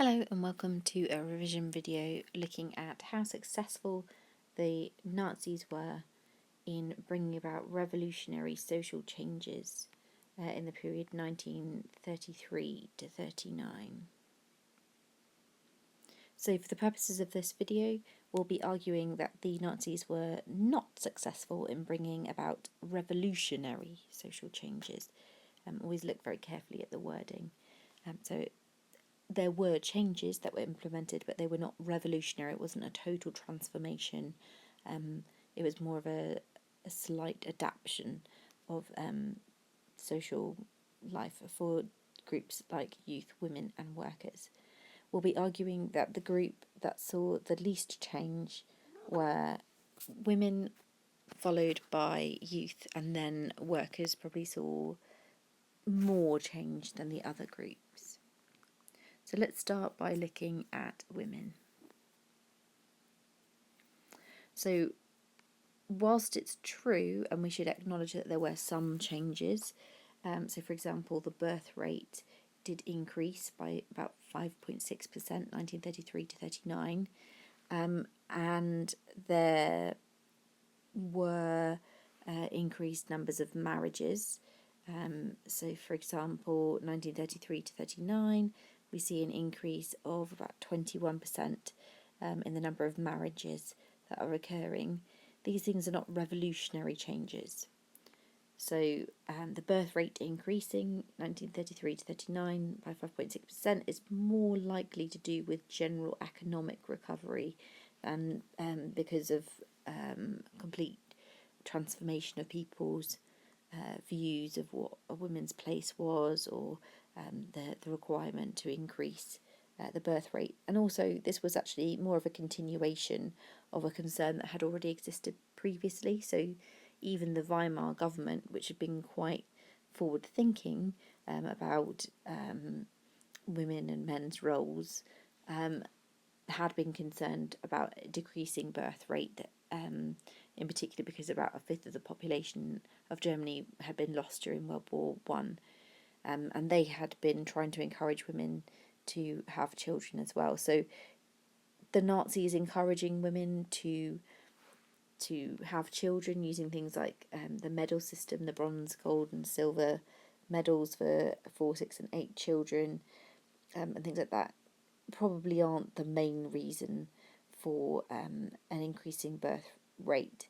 Hello and welcome to a revision video looking at how successful the Nazis were in bringing about revolutionary social changes in the period 1933 to 39. So for the purposes of this video, we'll be arguing that the Nazis were not successful in bringing about revolutionary social changes. Always look very carefully at the wording. So there were changes that were implemented, but they were not revolutionary. It wasn't a total transformation. It was more of a slight adaptation of social life for groups like youth, women, and workers. We'll be arguing that the group that saw the least change were women, followed by youth, and then workers probably saw more change than the other groups. So let's start by looking at women. So whilst it's true, and we should acknowledge that there were some changes, so for example, the birth rate did increase by about 5.6%, 1933 to 39, and there were increased numbers of marriages. So for example, 1933 to 39, we see an increase of about 21% in the number of marriages that are occurring. These things are not revolutionary changes. So the birth rate increasing 1933 to 39 by 5.6% is more likely to do with general economic recovery than because of complete transformation of people's views of what a woman's place was, or the requirement to increase the birth rate. And also this was actually more of a continuation of a concern that had already existed previously. So even the Weimar government, which had been quite forward thinking about women and men's roles, had been concerned about decreasing birth rate, in particular because about a fifth of the population of Germany had been lost during World War One, and they had been trying to encourage women to have children as well. So the Nazis encouraging women to have children using things like the medal system, the bronze, gold and silver medals for 4, 6 and 8 children, and things like that, probably aren't the main reason for an increasing birth rate.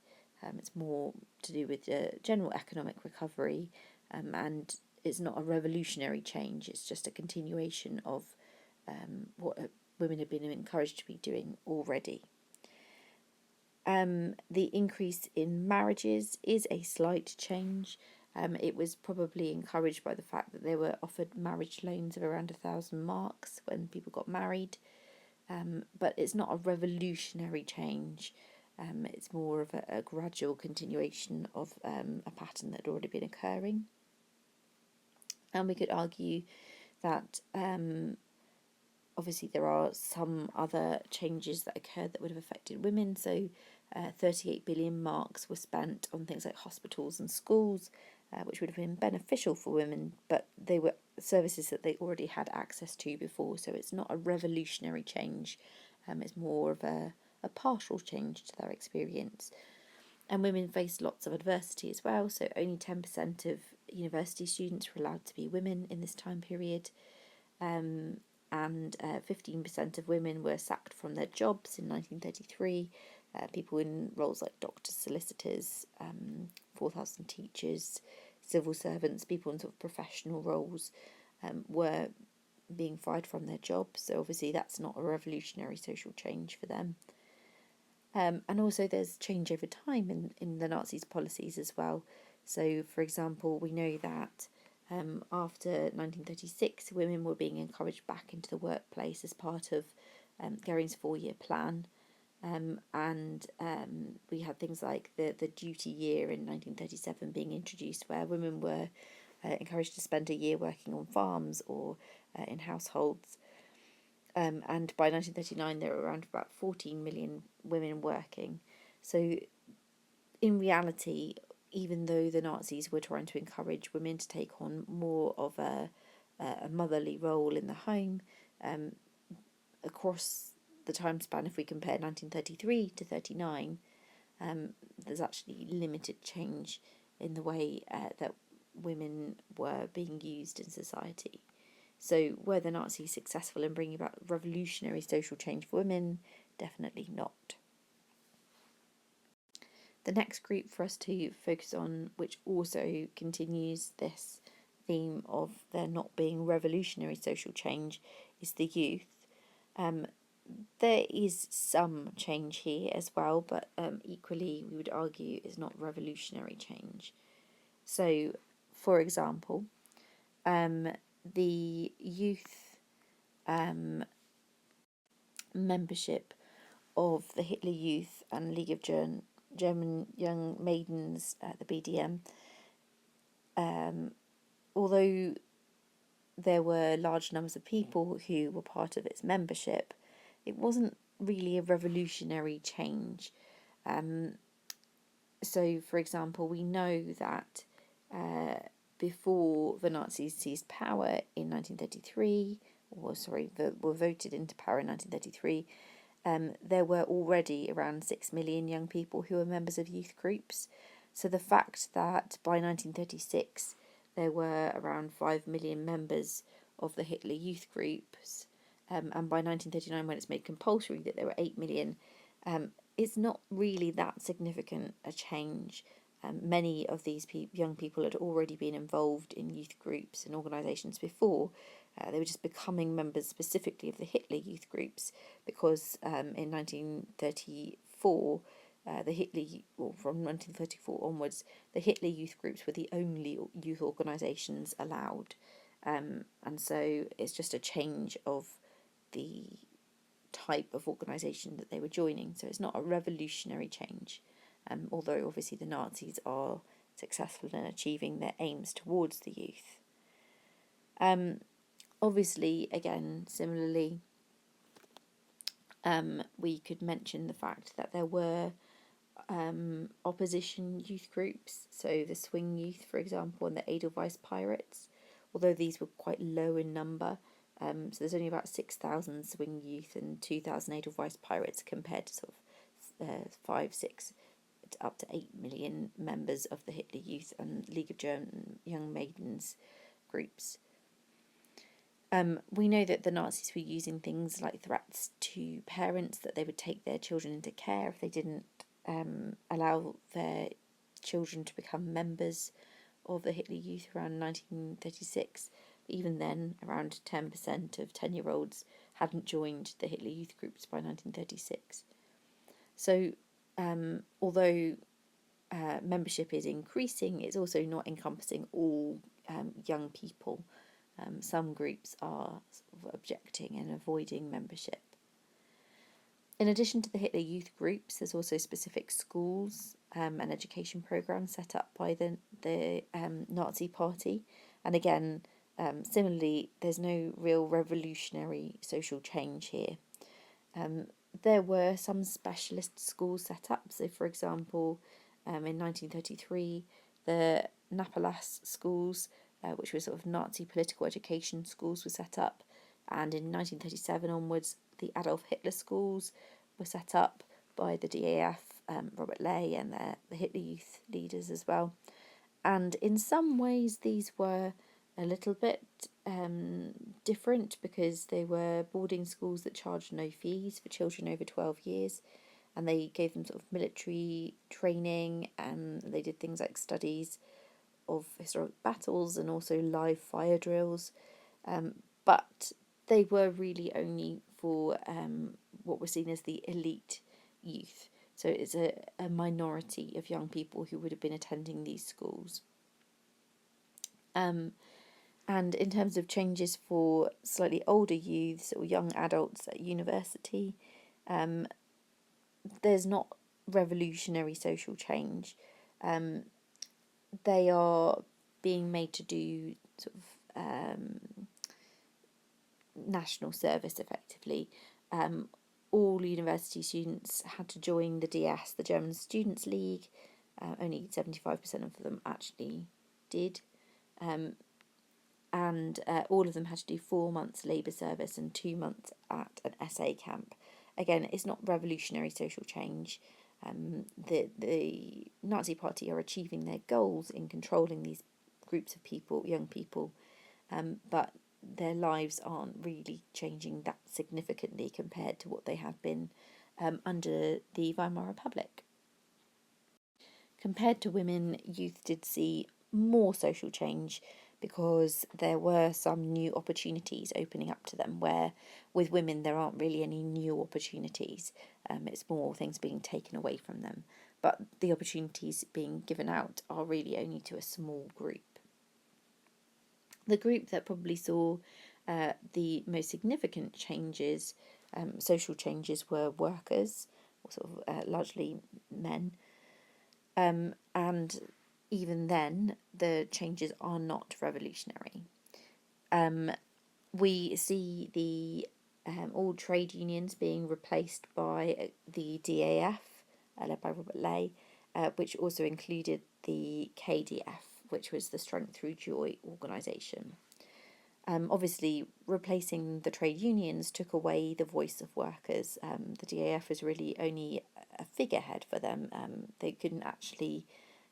It's more to do with general economic recovery, and it's not a revolutionary change. It's just a continuation of what women have been encouraged to be doing already. The increase in marriages is a slight change. It was probably encouraged by the fact that they were offered marriage loans of around 1,000 marks when people got married, but it's not a revolutionary change. It's more of a gradual continuation of a pattern that had already been occurring. And we could argue that obviously there are some other changes that occurred that would have affected women. So 38 billion marks were spent on things like hospitals and schools, which would have been beneficial for women, but they were services that they already had access to before. So it's not a revolutionary change. It's more of a partial change to their experience. And women faced lots of adversity as well. So only 10% of university students were allowed to be women in this time period. And 15% of women were sacked from their jobs in 1933. People in roles like doctors, solicitors, 4,000 teachers, civil servants, people in sort of professional roles were being fired from their jobs. So obviously that's not a revolutionary social change for them. And also there's change over time in the Nazis' policies as well. So, for example, we know that after 1936, women were being encouraged back into the workplace as part of Goering's 4-year plan. And we had things like the duty year in 1937 being introduced, where women were encouraged to spend a year working on farms or in households. And by 1939, there were around about 14 million women working. So in reality, even though the Nazis were trying to encourage women to take on more of a motherly role in the home, across the time span, if we compare 1933 to 39, there's actually limited change in the way that women were being used in society. So were the Nazis successful in bringing about revolutionary social change for women? Definitely not. The next group for us to focus on, which also continues this theme of there not being revolutionary social change, is the youth. There is some change here as well, but equally we would argue is not revolutionary change. So, for example, the youth membership of the Hitler Youth and League of German Young Maidens, the BDM, although there were large numbers of people who were part of its membership, it wasn't really a revolutionary change. So, for example, we know that before the Nazis seized power in 1933, were voted into power in 1933, there were already around 6 million young people who were members of youth groups. So the fact that by 1936 there were around 5 million members of the Hitler Youth groups, and by 1939 when it's made compulsory that there were 8 million, it's not really that significant a change. Many of these young people had already been involved in youth groups and organisations before. They were just becoming members specifically of the Hitler Youth groups because in 1934, from 1934 onwards, the Hitler Youth groups were the only youth organisations allowed. And so it's just a change of the type of organisation that they were joining. So it's not a revolutionary change, although obviously the Nazis are successful in achieving their aims towards the youth. Obviously, again, similarly, we could mention the fact that there were opposition youth groups, so the Swing Youth, for example, and the Edelweiss Pirates, although these were quite low in number. So there's only about 6,000 Swing Youth and 2,000 Edelweiss Pirates compared to sort of 5, 6, up to 8 million members of the Hitler Youth and League of German Young Maidens groups. We know that the Nazis were using things like threats to parents that they would take their children into care if they didn't allow their children to become members of the Hitler Youth around 1936. Even then, around 10% of 10-year-olds hadn't joined the Hitler Youth groups by 1936. So, although membership is increasing, it's also not encompassing all young people. Some groups are sort of objecting and avoiding membership. In addition to the Hitler Youth groups, there's also specific schools and education programs set up by the Nazi Party. And again, similarly, there's no real revolutionary social change here. There were some specialist schools set up. So, for example, in 1933, the Napalast schools, which were sort of Nazi political education schools, were set up. And in 1937 onwards, the Adolf Hitler schools were set up by the DAF, Robert Ley, and the Hitler Youth leaders as well. And in some ways, these were a little bit different because they were boarding schools that charged no fees for children over 12 years. And they gave them sort of military training, and they did things like studies of historic battles and also live fire drills. But they were really only for what was seen as the elite youth. So it's a minority of young people who would have been attending these schools. And in terms of changes for slightly older youths or young adults at university, there's not revolutionary social change. They are being made to do sort of national service effectively. All university students had to join the DS, the German Students' League. Only 75% of them actually did. and all of them had to do 4 months labour service and 2 months at an SA camp. Again, it's not revolutionary social change. The Nazi Party are achieving their goals in controlling these groups of people, young people, but their lives aren't really changing that significantly compared to what they had been under the Weimar Republic. Compared to women, youth did see more social change because there were some new opportunities opening up to them, where with women there aren't really any new opportunities. It's more things being taken away from them. But the opportunities being given out are really only to a small group. The group that probably saw the most significant changes, social changes, were workers, or sort of largely men. And even then, the changes are not revolutionary. We see the all trade unions being replaced by the DAF, led by Robert Ley, which also included the KDF, which was the Strength Through Joy organisation. Obviously, replacing the trade unions took away the voice of workers. The DAF was really only a figurehead for them. They couldn't actually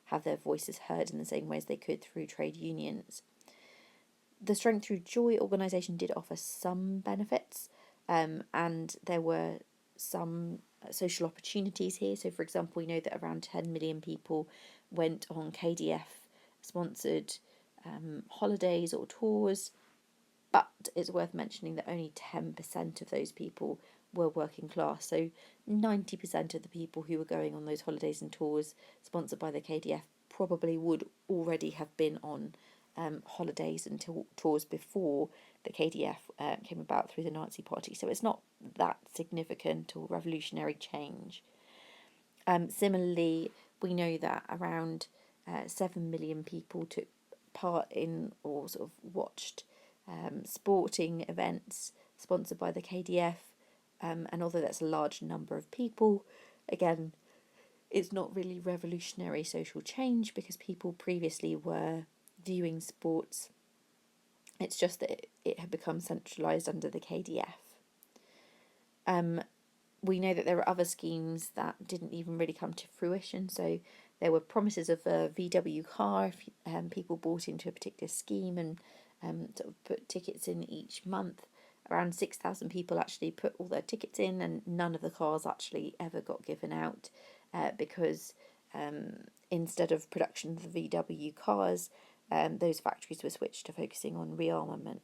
have their voices heard in the same way as they could through trade unions. The Strength Through Joy organisation did offer some benefits, and there were some social opportunities here. So, for example, we know that around 10 million people went on KDF sponsored holidays or tours, but it's worth mentioning that only 10% of those people were working class. So 90% of the people who were going on those holidays and tours sponsored by the KDF probably would already have been on holidays and tours before the KDF came about through the Nazi Party. So it's not that significant or revolutionary change. Similarly, we know that around 7 million people took part in or sort of watched sporting events sponsored by the KDF, and although that's a large number of people, again, it's not really revolutionary social change because people previously were viewing sports. It's just that it had become centralised under the KDF. We know that there are other schemes that didn't even really come to fruition. So there were promises of a VW car if people bought into a particular scheme and sort of put tickets in each month. Around 6,000 people actually put all their tickets in, and none of the cars actually ever got given out because instead of production of the VW cars, those factories were switched to focusing on rearmament.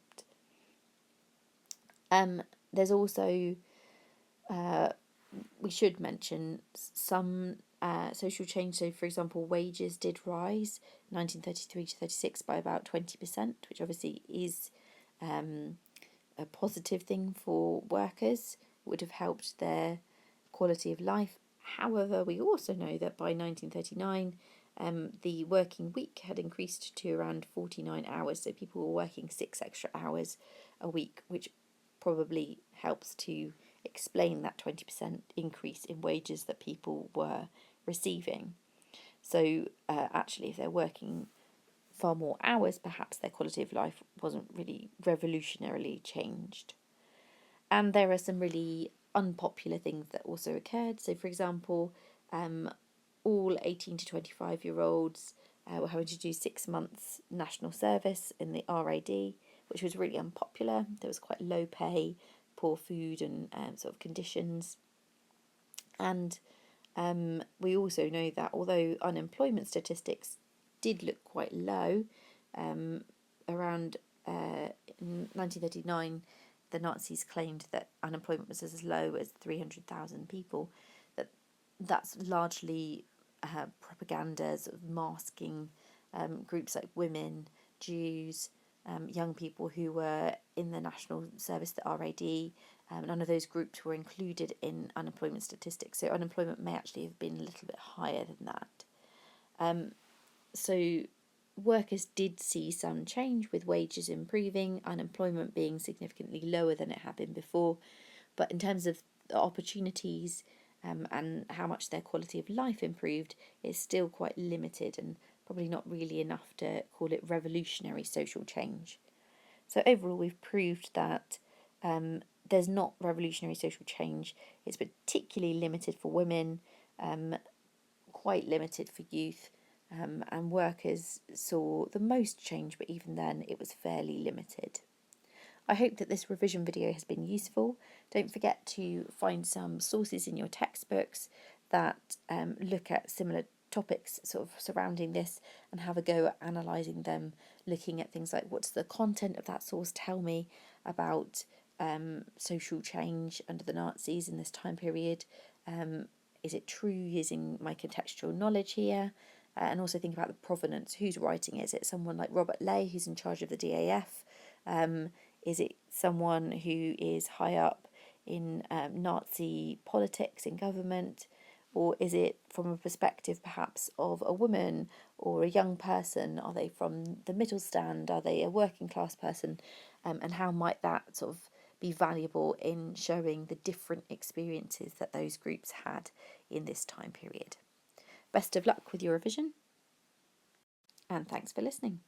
There's also, we should mention some social change. So, for example, wages did rise 1933 to 36 by about 20%, which obviously is a positive thing for workers. It would have helped their quality of life. However, we also know that by 1939, the working week had increased to around 49 hours, so people were working 6 extra hours a week, which probably helps to explain that 20% increase in wages that people were receiving. So actually, if they're working far more hours, perhaps their quality of life wasn't really revolutionarily changed. And there are some really unpopular things that also occurred. So, for example, all 18 to 25-year-olds were having to do 6 months national service in the RAD, which was really unpopular. There was quite low pay, poor food and sort of conditions. And we also know that although unemployment statistics did look quite low, around 1939, the Nazis claimed that unemployment was as low as 300,000 people. That's largely propaganda, sort of masking groups like women, Jews, young people who were in the national service, the RAD. None of those groups were included in unemployment statistics, so unemployment may actually have been a little bit higher than that. So workers did see some change, with wages improving, unemployment being significantly lower than it had been before, but in terms of the opportunities and how much their quality of life improved, it's still quite limited and probably not really enough to call it revolutionary social change. So overall, we've proved that there's not revolutionary social change. It's particularly limited for women, quite limited for youth, and workers saw the most change, but even then it was fairly limited. I hope that this revision video has been useful. Don't forget to find some sources in your textbooks that look at similar topics sort of surrounding this and have a go at analysing them, looking at things like what's the content of that source tell me about social change under the Nazis in this time period. Is it true using my contextual knowledge here? And also think about the provenance. Who's writing it? Is it someone like Robert Ley, who's in charge of the DAF? Is it someone who is high up in Nazi politics in government? Or is it from a perspective perhaps of a woman or a young person? Are they from the middle stand? Are they a working class person? And how might that sort of be valuable in showing the different experiences that those groups had in this time period? Best of luck with your revision, and thanks for listening.